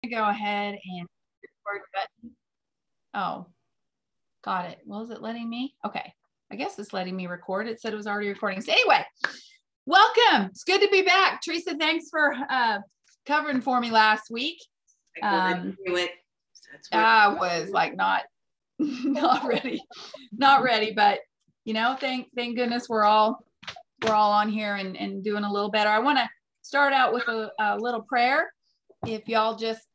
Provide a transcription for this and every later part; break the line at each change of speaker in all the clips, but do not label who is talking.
go ahead and record button. Oh, got it. Well, is it letting me? Okay. I guess it's letting me record. It said it was already recording. So anyway, welcome. It's good to be back. Teresa, thanks for covering for me last week. I was like not ready, but you know, thank goodness we're all on here and doing a little better. I want to start out with a little prayer. If y'all just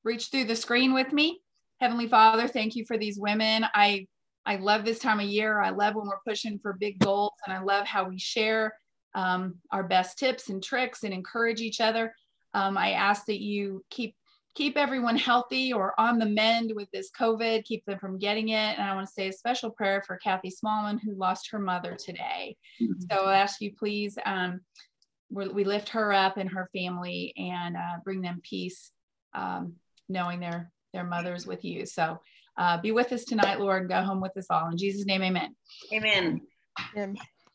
reach through the screen with me. Heavenly Father, thank you for these women. I love this time of year. I love when we're pushing for big goals, and I love how we share our best tips and tricks and encourage each other. I ask that you keep everyone healthy or on the mend with this COVID, keep them from getting it. And I want to say a special prayer for Kathy Smallman, who lost her mother today. So I ask you, please, we lift her up and her family and bring them peace, knowing their mother's with you. So be with us tonight, Lord. Go home with us all. In Jesus' name, amen.
Amen.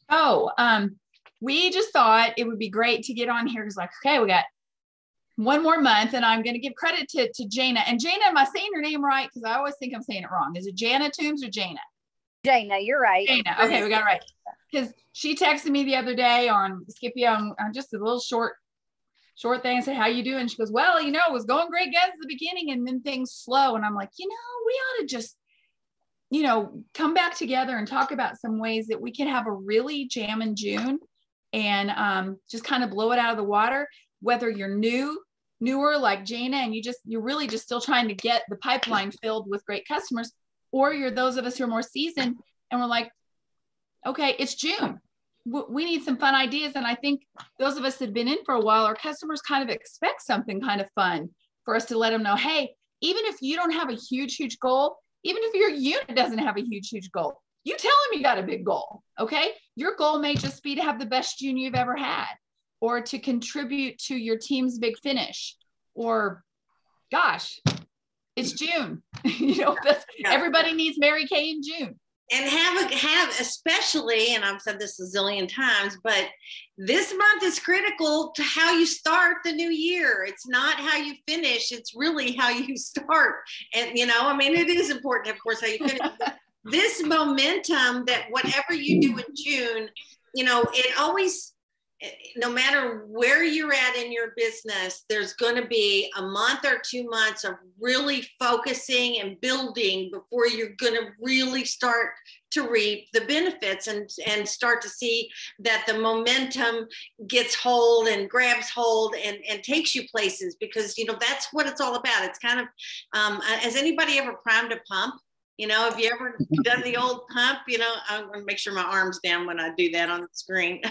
Oh, we just thought it would be great to get on here because, like, okay, we got one more month, and I'm going to give credit to Jana. And Jana, am I saying your name right? Because I always think I'm saying it wrong. Is it Jana Toombs or Jana?
Jana, you're right.
Jana. Okay, we got it right. Because she texted me the other day on Skippy on just a little short thing and said, how you doing? She goes, well, you know, it was going great, guys, at the beginning, and then things slow. And I'm like, you know, we ought to just, you know, come back together and talk about some ways that we can have a really jammin' June and just kind of blow it out of the water. Whether you're newer like Jana, and you're really just still trying to get the pipeline filled with great customers, or you're those of us who are more seasoned and we're like, okay, it's June. We need some fun ideas. And I think those of us that have been in for a while, our customers kind of expect something kind of fun for us to let them know, hey, even if you don't have a huge goal, even if your unit doesn't have a huge goal, you tell them you got a big goal, okay? Your goal may just be to have the best June you've ever had, or to contribute to your team's big finish, or gosh, it's June. You know, everybody needs Mary Kay in June.
And have especially, and I've said this a zillion times, but this month is critical to how you start the new year. It's not how you finish. It's really how you start. And, you know, I mean, it is important, of course, how you finish. This momentum that whatever you do in June, you know, it always, no matter where you're at in your business, there's going to be a month or 2 months of really focusing and building before you're going to really start to reap the benefits and start to see that the momentum gets hold and grabs hold and takes you places, because, you know, that's what it's all about. It's kind of, has anybody ever primed a pump? You know, have you ever done the old pump? You know, I'm going to make sure my arm's down when I do that on the screen.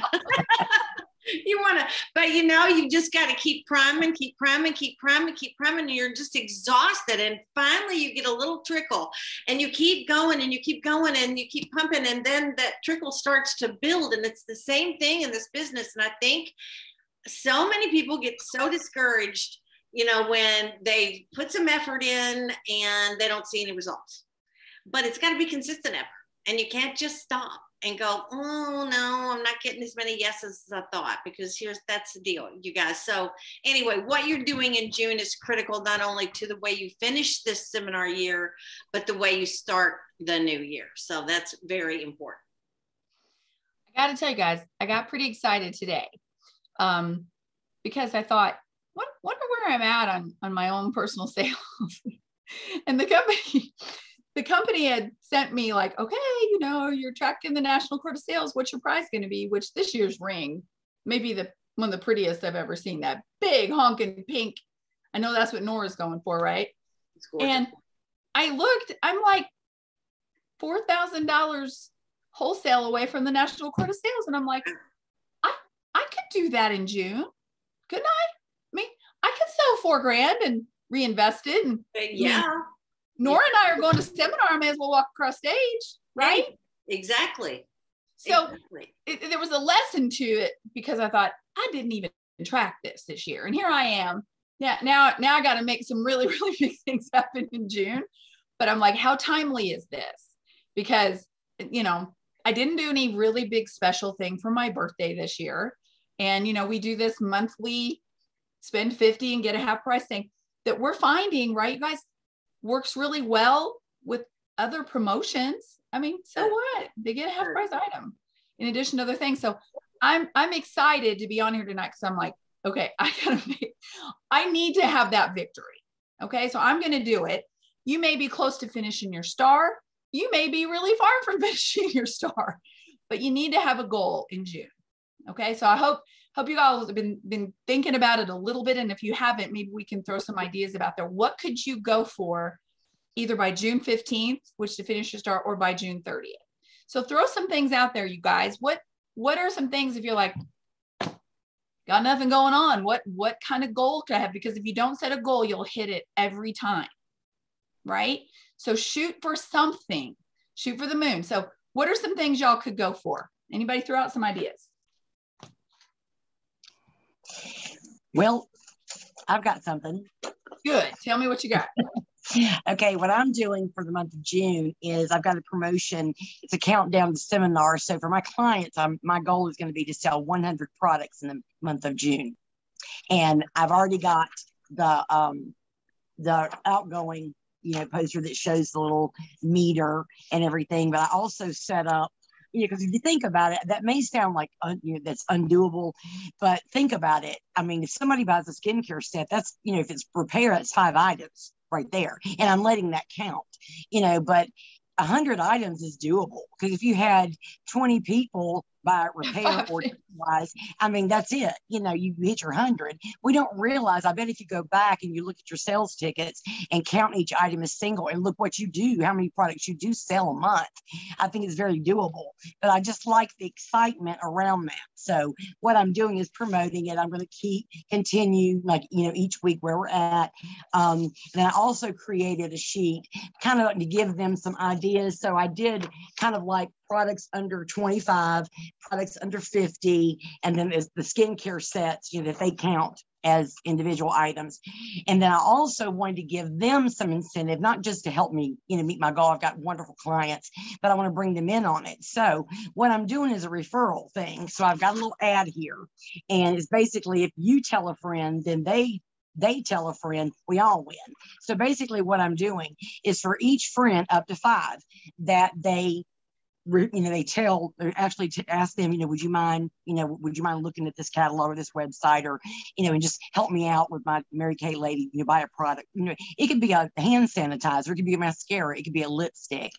You want to, but you know, you just got to keep priming. And you're just exhausted. And finally you get a little trickle and you keep going and you keep going and you keep pumping. And then that trickle starts to build. And it's the same thing in this business. And I think so many people get so discouraged, you know, when they put some effort in and they don't see any results. But it's got to be consistent effort, and you can't just stop and go, oh no, I'm not getting as many yeses as I thought, because that's the deal, you guys. So anyway, what you're doing in June is critical, not only to the way you finish this seminar year, but the way you start the new year. So that's very important.
I got to tell you guys, I got pretty excited today because I thought, wonder where I'm at on my own personal sales. And the company had sent me like, okay, you know, you're tracking the National Court of Sales. What's your price going to be? Which this year's ring, maybe one of the prettiest I've ever seen, that big honking pink. I know that's what Nora's going for, right? And I looked, I'm like $4,000 wholesale away from the National Court of Sales. And I'm like, I could do that in June. Couldn't I? I mean, I could sell $4,000 and reinvest it. And
yeah.
Nora and I are going to seminar. I may as well walk across stage, right?
Exactly.
So there was a lesson to it, because I thought, I didn't even track this year. And here I am. Now I got to make some really, really big things happen in June. But I'm like, how timely is this? Because, you know, I didn't do any really big special thing for my birthday this year. And, you know, we do this monthly spend 50 and get a half price thing. that we're finding, right, you guys, works really well with other promotions. I mean, so what? They get a half price item in addition to other things. So I'm excited to be on here tonight because I'm like, okay, I need to have that victory. Okay, so I'm going to do it. You may be close to finishing your star. You may be really far from finishing your star, but you need to have a goal in June. Okay, so I hope you all have been thinking about it a little bit. And if you haven't, maybe we can throw some ideas about there. What could you go for either by June 15th, which to finish your star, or by June 30th? So throw some things out there, you guys. What are some things if you're like, got nothing going on? What kind of goal could I have? Because if you don't set a goal, you'll hit it every time, right? So shoot for something. Shoot for the moon. So what are some things y'all could go for? Anybody throw out some ideas?
Well, I've got something.
Good. Tell me what you got.
Okay, what I'm doing for the month of June is I've got a promotion. It's a countdown to seminar. So for my clients, my goal is going to be to sell 100 products in the month of June. And I've already got the outgoing, poster that shows the little meter and everything. But I also set up, because if you think about it, that may sound like that's undoable, but think about it. I mean, if somebody buys a skincare set, that's, if it's repair, it's 5 items right there. And I'm letting that count, but 100 items is doable, because if you had 20 people buy repair or wise, I mean, that's it. You hit your 100. We don't realize, I bet if you go back and you look at your sales tickets and count each item as single and look what you do, how many products you do sell a month, I think it's very doable. But I just like the excitement around that. So what I'm doing is promoting it. I'm going to continue each week where we're at. And I also created a sheet kind of to give them some ideas. So I did kind of like products under 25, products under 50, and then there's the skincare sets, that they count as individual items. And then I also wanted to give them some incentive, not just to help me, meet my goal. I've got wonderful clients, but I want to bring them in on it. So what I'm doing is a referral thing. So I've got a little ad here, and it's basically, if you tell a friend, then they tell a friend, we all win. So basically what I'm doing is for each friend up to 5 that they actually ask them, would you mind looking at this catalog or this website, or, and just help me out with my Mary Kay lady, buy a product. It could be a hand sanitizer, it could be a mascara, it could be a lipstick.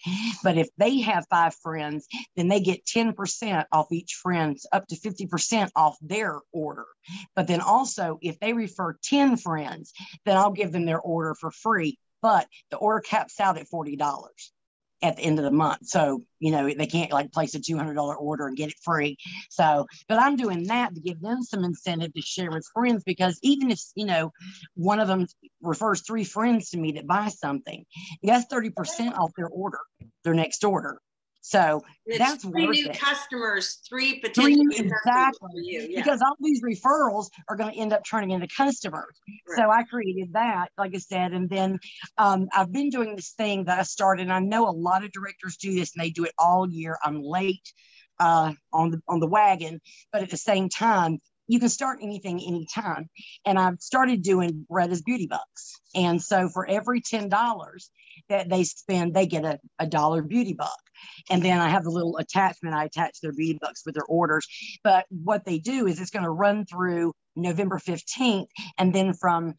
But if they have 5 friends, then they get 10% off each friend's, up to 50% off their order. But then also, if they refer 10 friends, then I'll give them their order for free. But the order caps out at $40 at the end of the month. So, they can't place a $200 order and get it free. So, but I'm doing that to give them some incentive to share with friends, because even if, one of them refers 3 friends to me that buy something, that's 30% off their next order. So that's
3 new customers, 3 potential new customers for you. Yeah.
Because all these referrals are going to end up turning into customers. Right. So I created that, like I said, and then I've been doing this thing that I started, and I know a lot of directors do this, and they do it all year. I'm late on the wagon, but at the same time, you can start anything anytime. And I've started doing Retta's Beauty Bucks. And so for every $10 that they spend, they get a $1 beauty buck. And then I have a little attachment. I attach their beauty bucks with their orders. But what they do is it's going to run through November 15th. And then from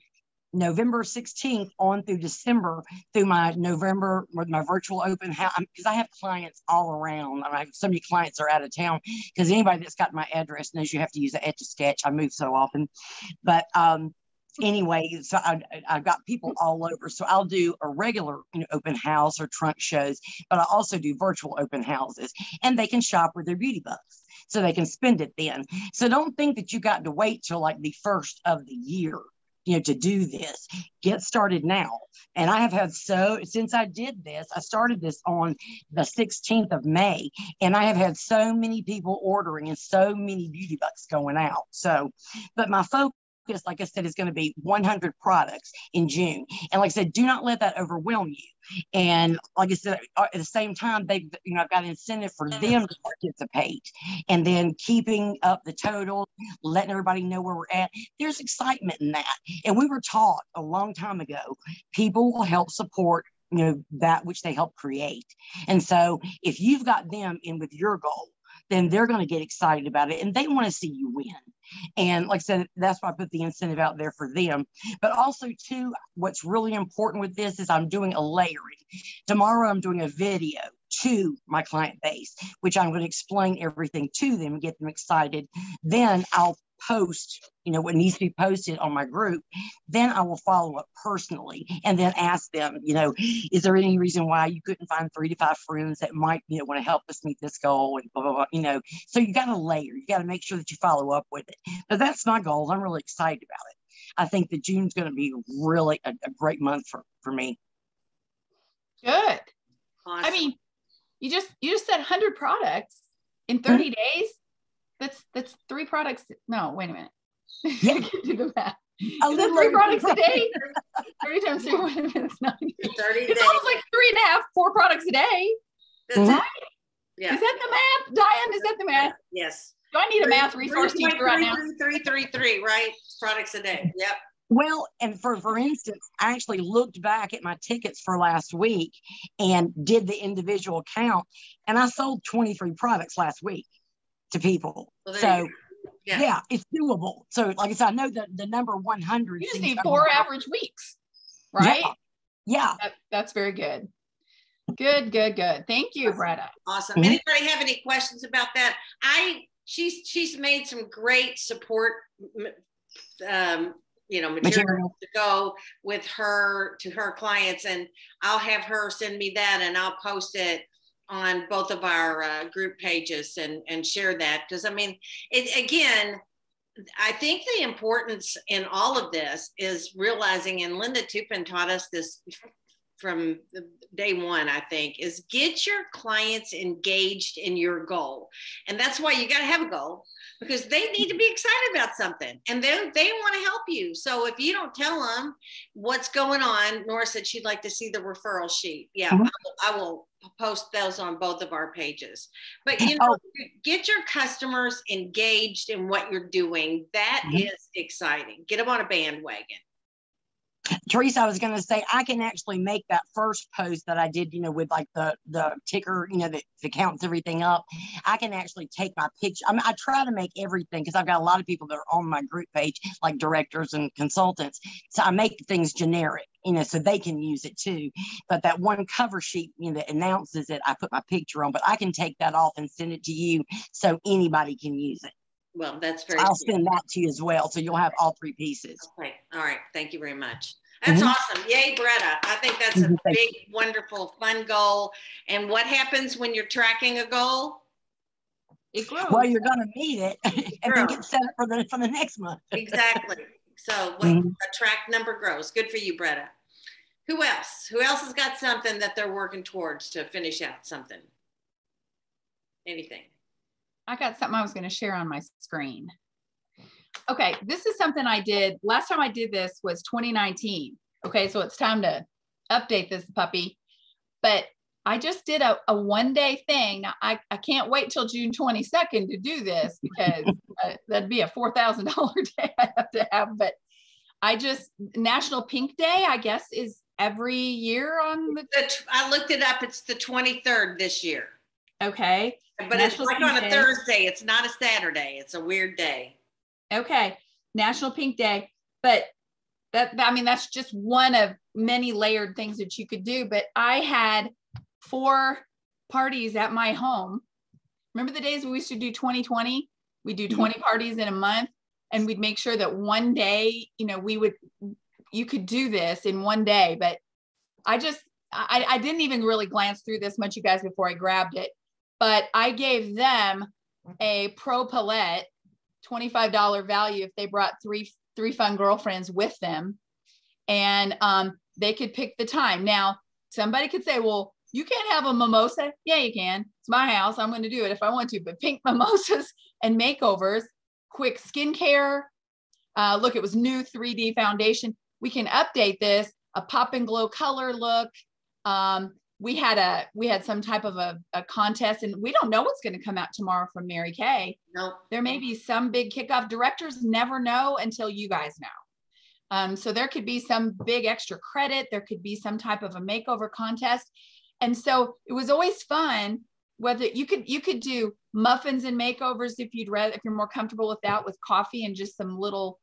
November 16th on through December, through my November with my virtual open house, because I have clients all around. I have so many clients are out of town, because anybody that's got my address knows you have to use an Etch-a-Sketch. I move so often. But anyway, so I've got people all over. So I'll do a regular open house or trunk shows, but I also do virtual open houses, and they can shop with their beauty bucks, so they can spend it then. So don't think that you got to wait till like the first of the year to do this. Get started now. And I have had since I did this, I started this on the 16th of May, and I have had so many people ordering and so many beauty bucks going out. So, but my focus focus, like I said, is going to be 100 products in June. And like I said, do not let that overwhelm you. And like I said, at the same time, I've got an incentive for them to participate, and then keeping up the total, letting everybody know where we're at. There's excitement in that. And we were taught a long time ago, people will help support that which they help create. And so if you've got them in with your goal, then they're going to get excited about it and they want to see you win. And like I said, that's why I put the incentive out there for them. But also too, what's really important with this is I'm doing a layering. Tomorrow I'm doing a video to my client base, which I'm going to explain everything to them, get them excited. Then I'll post, what needs to be posted on my group. Then I will follow up personally and then ask them, is there any reason why you couldn't find 3 to 5 friends that might, want to help us meet this goal, and blah, blah, blah, So you got to layer, you got to make sure that you follow up with it. But that's my goal. I'm really excited about it. I think that June's going to be really a great month for me.
Good.
Awesome.
I mean, you just said 100 products in 30 days. That's 3 products. No, wait a minute.
Yeah.
I can do the math.
A
Is that
little
3
over
products a day? 30 times 3, wait a minute, it's 90.
30
It's
days.
almost like 3.5, 4 products a day.
That's it. Yeah.
Is that the math? Diane, is that the math?
Yes.
Do I need a math resource teacher right now?
333, right? Products a day. Yep.
Well, and for instance, I actually looked back at my tickets for last week and did the individual count, and I sold 23 products last week to people.
Well,
so yeah, it's doable. So like I said, I know that the number 100.
You just need 4 average weeks, right?
Yeah.
That's very good. Good. Thank you, Bretta.
Awesome. Anybody have any questions about that? She's made some great support material to go with her to her clients, and I'll have her send me that and I'll post it on both of our group pages and share that, because I mean, again, I think the importance in all of this is realizing, and Linda Tupin taught us this from day one, I think, is get your clients engaged in your goal. And that's why you got to have a goal, because they need to be excited about something and they want to help you. So if you don't tell them what's going on, Nora said she'd like to see the referral sheet. Yeah, I will post those on both of our pages. But get your customers engaged in what you're doing. That is exciting. Get them on a bandwagon.
Teresa, I was going to say, I can actually make that first post that I did, with like the ticker, the counts everything up. I can actually take my picture. I mean, I try to make everything, because I've got a lot of people that are on my group page, like directors and consultants. So I make things generic, so they can use it too. But that one cover sheet, that announces it, I put my picture on, but I can take that off and send it to you so anybody can use it.
Well, that's very
I'll send that to you as well. So you'll have all 3 pieces.
Okay. All right. Thank you very much. That's awesome. Yay, Bretta. I think that's a big, wonderful, fun goal. And what happens when you're tracking a goal?
It grows.
Well, you're going to meet it and then get set up for the next month.
Exactly. So a track number grows. Good for you, Bretta. Who else? Who else has got something that they're working towards to finish out something? Anything?
I got something I was going to share on my screen. Okay, this is something I did. Last time I did this was 2019. Okay, so it's time to update this puppy. But I just did a one-day thing. Now, I can't wait till June 22nd to do this, because that'd be a $4,000 day I have to have. But National Pink Day, I guess, is every year on the...
I looked it up. It's the 23rd this year.
Okay.
But it's like on a Thursday. It's not a Saturday. It's a weird day.
Okay. National Pink Day. But that's just one of many layered things that you could do. But I had 4 parties at my home. Remember the days we used to do 2020? We do 20 parties in a month, and we'd make sure that one day, you could do this in one day. But I didn't even really glance through this much, you guys, before I grabbed it. But I gave them a Pro Palette $25 value if they brought three fun girlfriends with them, and they could pick the time. Now, somebody could say, well, you can't have a mimosa. Yeah, you can. It's my house. I'm going to do it if I want to. But pink mimosas and makeovers, quick skincare, Look, it was new 3D foundation. We can update this, a pop and glow color look. We had some type of a contest, and we don't know what's going to come out tomorrow from Mary Kay.
Nope.
There may be some big kickoff. Directors never know until you guys know. So there could be some big extra credit. There could be some type of a makeover contest. And so it was always fun. Whether you could do muffins and makeovers if you're more comfortable with that, with coffee and just some little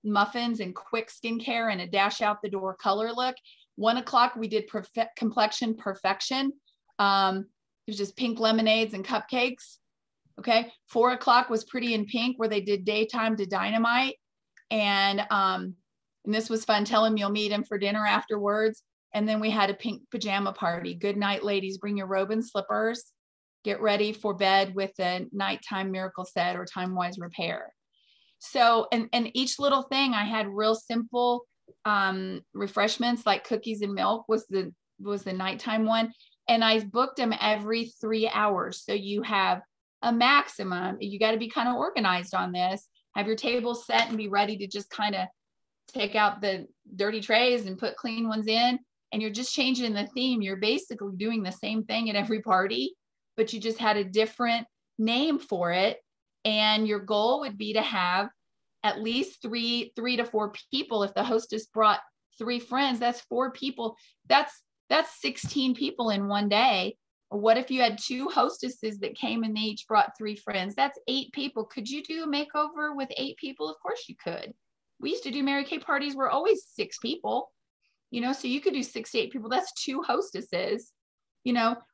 muffins and quick skincare and a dash out the door color look. 1 o'clock, we did complexion perfection. It was just pink lemonades and cupcakes. Okay. 4 o'clock was pretty in pink, where they did daytime to dynamite. And this was fun. Tell him you'll meet him for dinner afterwards. And then we had a pink pajama party. Good night, ladies. Bring your robe and slippers. Get ready for bed with a nighttime miracle set or time-wise repair. So, and each little thing, I had real simple refreshments like cookies and milk was the nighttime one. And I booked them every 3 hours. So you have a maximum. You got to be kind of organized on this. Have your table set and be ready to just kind of take out the dirty trays and put clean ones in. And you're just changing the theme. You're basically doing the same thing at every party, but you just had a different name for it. And your goal would be to have at least three to four people. If the hostess brought 3 friends, that's 4 people. That's 16 people in one day. Or what if you had 2 hostesses that came and they each brought 3 friends? That's 8 people. Could you do a makeover with 8 people? Of course you could. We used to do Mary Kay parties where always 6 people, so you could do 6 to 8 people. That's 2 hostesses,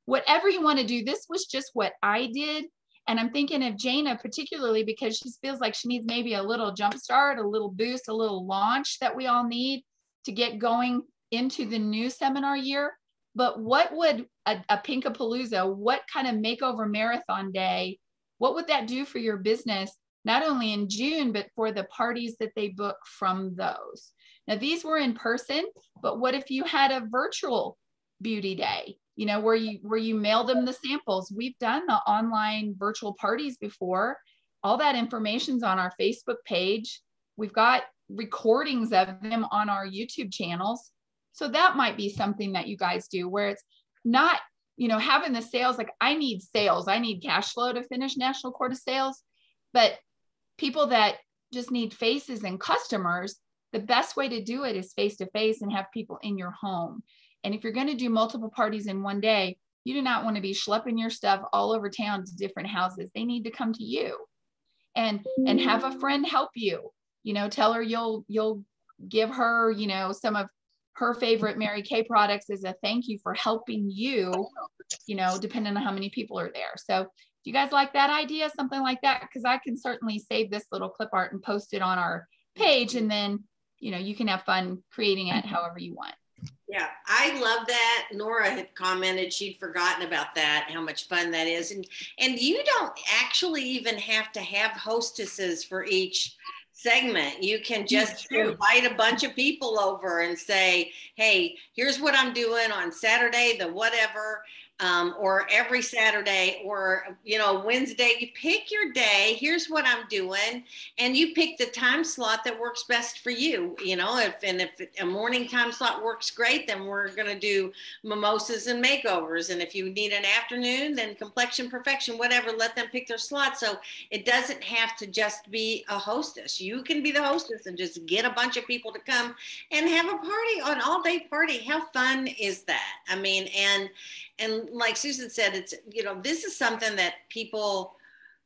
whatever you want to do. This was just what I did. And I'm thinking of Jana particularly because she feels like she needs maybe a little jump start, a little boost, a little launch that we all need to get going into the new seminar year. But what would a Pinkapalooza, what kind of makeover marathon day, what would that do for your business, not only in June, but for the parties that they book from those? Now, these were in person, but what if you had a virtual beauty day, where you mailed them the samples? We've done the online virtual parties before. All that information's on our Facebook page. We've got recordings of them on our YouTube channels. So that might be something that you guys do, where it's not, having the sales, like I need sales, I need cash flow to finish National Court of Sales, but people that just need faces and customers, the best way to do it is face-to-face and have people in your home. And if you're going to do multiple parties in one day, you do not want to be schlepping your stuff all over town to different houses. They need to come to you and have a friend help you, tell her you'll give her, some of her favorite Mary Kay products as a thank you for helping you, depending on how many people are there. So do you guys like that idea? Something like that? Because I can certainly save this little clip art and post it on our page. And then, you can have fun creating it however you want.
Yeah, I love that. Nora had commented she'd forgotten about that, how much fun that is. And you don't actually even have to have hostesses for each segment. You can just invite a bunch of people over and say, hey, here's what I'm doing on Saturday, the whatever, or every Saturday, or, Wednesday. You pick your day. Here's what I'm doing. And you pick the time slot that works best for you. If a morning time slot works great, then we're going to do mimosas and makeovers. And if you need an afternoon, then complexion perfection, whatever, let them pick their slot. So it doesn't have to just be a hostess. You can be the hostess and just get a bunch of people to come and have a party, an all-day party. How fun is that? I mean, and like Susan said, it's, this is something that people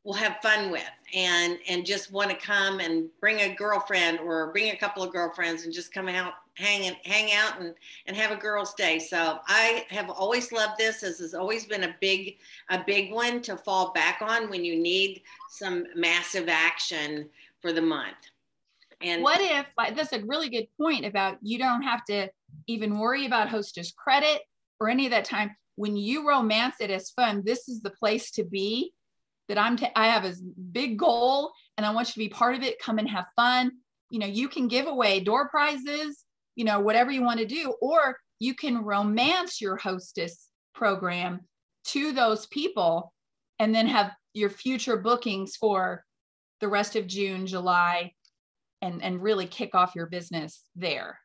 will have fun with and just want to come and bring a girlfriend or bring a couple of girlfriends and just come out, hang out and have a girls' day. So I have always loved this. This has always been a big one to fall back on when you need some massive action for the month. And
what if, that's a really good point about, you don't have to even worry about hostess credit or any of that time. When you romance it as fun, this is the place to be. That I have a big goal and I want you to be part of it. Come and have fun. You can give away door prizes, whatever you want to do, or you can romance your hostess program to those people and then have your future bookings for the rest of June, July, and really kick off your business there.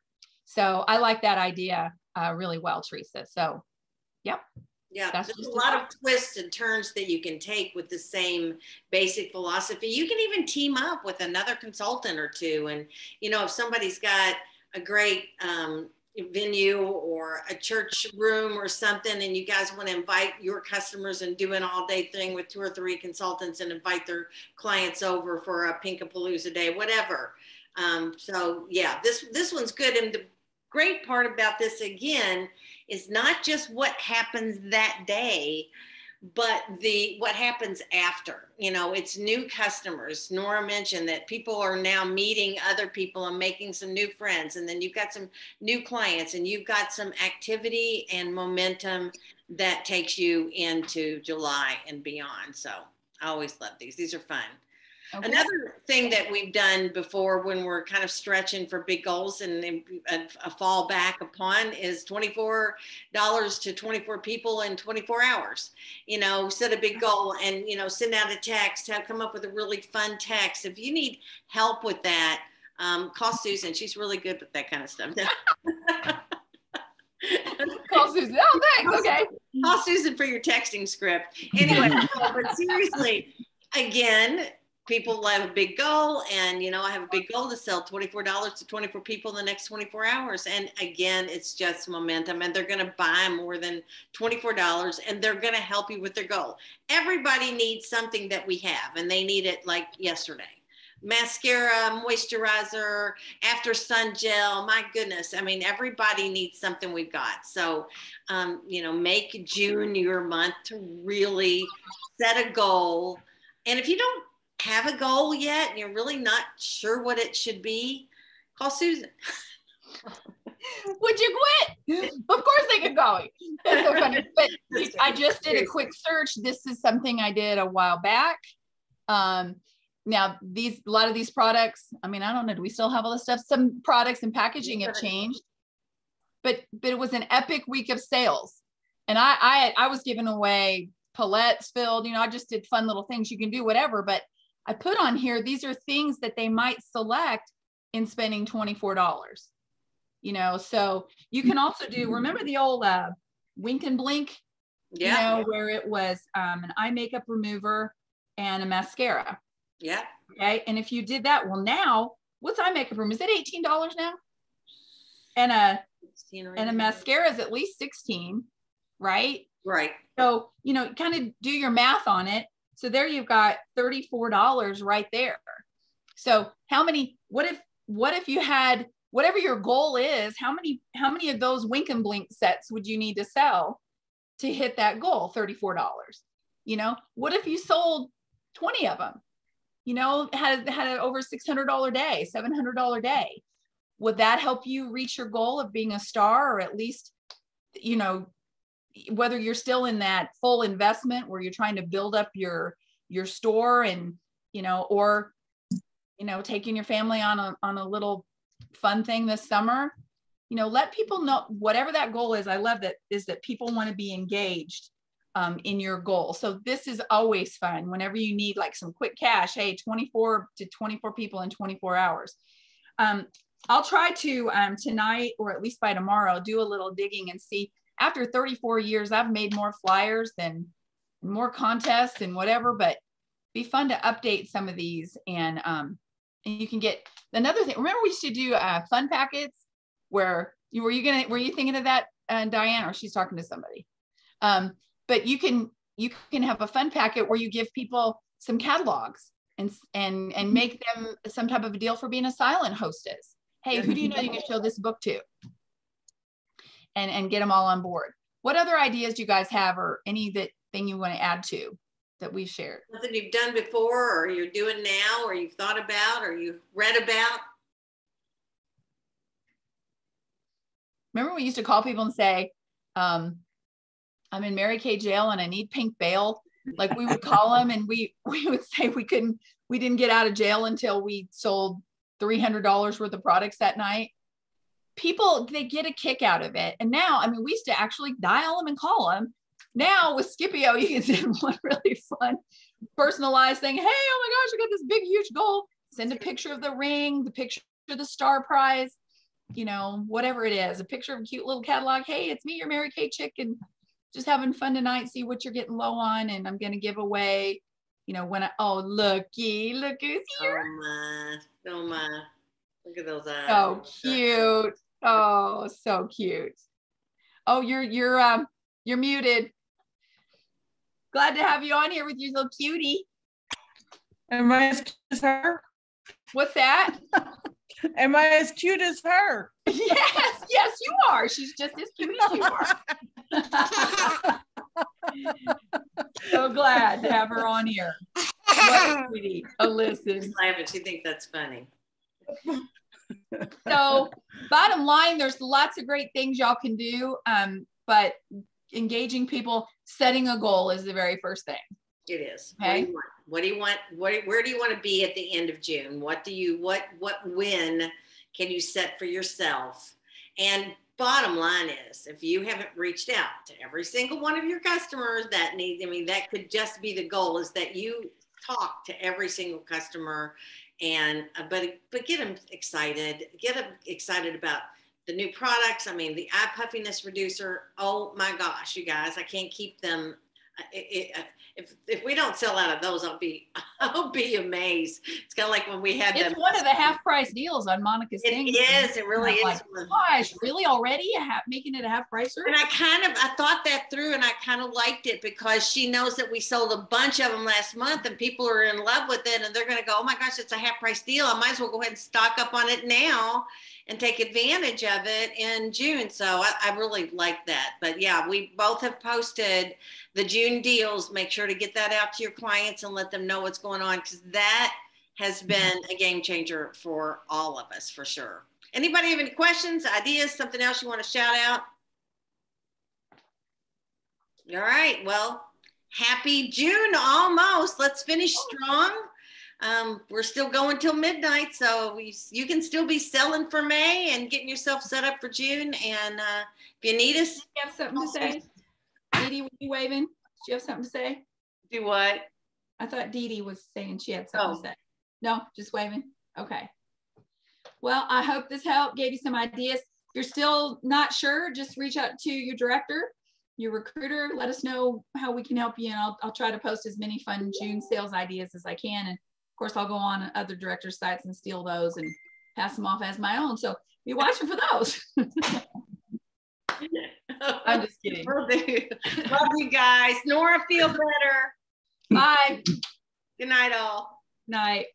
So I like that idea really well, Teresa. So, yep.
Yeah,
That's
there's
just
a lot of twists and turns that you can take with the same basic philosophy. You can even team up with another consultant or two. And, you know, if somebody's got a great venue or a church room or something, and you guys want to invite your customers and do an all-day thing with 2 or 3 consultants and invite their clients over for a Pinkapalooza day, whatever. So yeah, this one's good. And the great part about this, again, is not just what happens that day, but what happens after. You know, it's new customers. Nora mentioned that people are now meeting other people and making some new friends. And then you've got some new clients and you've got some activity and momentum that takes you into July and beyond. So I always love these. These are fun. Okay. Another thing that we've done before when we're kind of stretching for big goals and a fall back upon is $24 to 24 people in 24 hours. You know, set a big goal and, you know, send out a text, come up with a really fun text. If you need help with that, call Susan. She's really good with that kind of stuff.
Call Susan. Oh, thanks. Okay.
Call Susan for your texting script. Anyway, but seriously, again, people have a big goal, and you know, I have a big goal to sell $24 to 24 people in the next 24 hours. And again, it's just momentum, and they're going to buy more than $24, and they're going to help you with their goal. Everybody needs something that we have, and they need it like yesterday. Mascara, moisturizer, after sun gel. My goodness. I mean, everybody needs something we've got. So, you know, make June your month to really set a goal. And if you don't have a goal yet and you're really not sure what it should be, call Susan.
Would you quit? Of course they get going. That's so funny. But I just did a quick search. This is something I did a while back. Now a lot of these products, I mean, I don't know, do we still have all this stuff? Some products and packaging have changed, but it was an epic week of sales. And I was giving away palettes filled, you know, I just did fun little things. You can do whatever, but I put on here, these are things that they might select in spending $24, you know, so you can also do, remember the old wink and blink, you know, where it was an eye makeup remover and a mascara.
Yeah.
Okay. And if you did that, well, now what's eye makeup remover? Is it $18 now? And a mascara is at least 16, right?
Right.
So, you know, kind of do your math on it. So there you've got $34 right there. So what if you had, whatever your goal is, how many of those wink and blink sets would you need to sell to hit that goal? $34. You know, what if you sold 20 of them? You know, had an over $600 day, $700 day. Would that help you reach your goal of being a star, or at least, you know, whether you're still in that full investment where you're trying to build up your store and, you know, or, you know, taking your family on a little fun thing this summer, you know, let people know whatever that goal is. I love that is that people want to be engaged in your goal. So this is always fun whenever you need like some quick cash. Hey, 24 to 24 people in 24 hours. I'll try to tonight, or at least by tomorrow, do a little digging and see. After 34 years, I've made more flyers than more contests and whatever, but be fun to update some of these. And you can get another thing. Remember we used to do fun packets were you thinking of that, Diane, or she's talking to somebody? But you can have a fun packet where you give people some catalogs and make them some type of a deal for being a silent hostess. Hey, who do you know you can show this book to? And get them all on board. What other ideas do you guys have, or anything you want to add to that we've shared?
Something you've done before, or you're doing now, or you've thought about, or you've read about?
Remember we used to call people and say, I'm in Mary Kay jail and I need pink bail. Like we would call them and we would say we didn't get out of jail until we sold $300 worth of products that night. People, they get a kick out of it. And now, I mean, we used to actually dial them and call them. Now with Scipio, you can send one really fun, personalized thing. Hey, oh my gosh, I got this big, huge goal. Send a picture of the ring, the picture of the star prize, you know, whatever it is, a picture of a cute little catalog. Hey, it's me, your Mary Kay chick, and just having fun tonight. See what you're getting low on, and I'm going to give away, you know, when oh, look who's here.
Oh my, look at those eyes.
So cute. Oh, so cute. Oh, you're muted. Glad to have you on here with your little cutie.
Am I as cute as her?
What's that?
Am I as cute as her?
Yes, you are. She's just as cute as you are. So glad to have her on here. What a sweetie. Alyssa.
She's laughing. She thinks that's funny.
So bottom line, there's lots of great things y'all can do, but engaging people, setting a goal is the very first thing.
It is.
Okay.
What do you want? Where do you want to be at the end of June? What win can you set for yourself? And bottom line is, if you haven't reached out to every single one of your customers that could just be the goal, is that you talk to every single customer and but get them excited. Get them excited about the new products. I mean, the eye puffiness reducer. Oh my gosh, you guys, I can't keep them. If we don't sell out of those, I'll be amazed. It's kind of like when we had them.
It's one of the half price deals on Monica's thing.
It is. It really is.
Like, gosh, really already making it a half pricer?
And I thought that through, and I kind of liked it because she knows that we sold a bunch of them last month, and people are in love with it, and they're going to go, oh my gosh, it's a half price deal. I might as well go ahead and stock up on it now and take advantage of it in June. So I really like that. But yeah, we both have posted the June deals. Make sure to get that out to your clients and let them know what's going on, because that has been a game changer for all of us, for sure. Anybody have any questions, ideas, something else you want to shout out? All right. Well, happy June almost. Let's finish strong. We're still going till midnight, so you can still be selling for May and getting yourself set up for June. And if you need us,
Do you have something to say? Dee Dee, were you waving? Do you have something to say?
do what?
I thought Dee Dee was saying she had something to say. No, just waving. Okay. Well, I hope this helped, gave you some ideas. If you're still not sure, just reach out to your director, your recruiter. Let us know how we can help you, and I'll try to post as many fun June sales ideas as I can. And of course, I'll go on other directors' sites and steal those and pass them off as my own. So be watching for those. I'm just kidding.
Will do. Love you guys. Nora, feel better.
Bye.
Good night, all.
Night.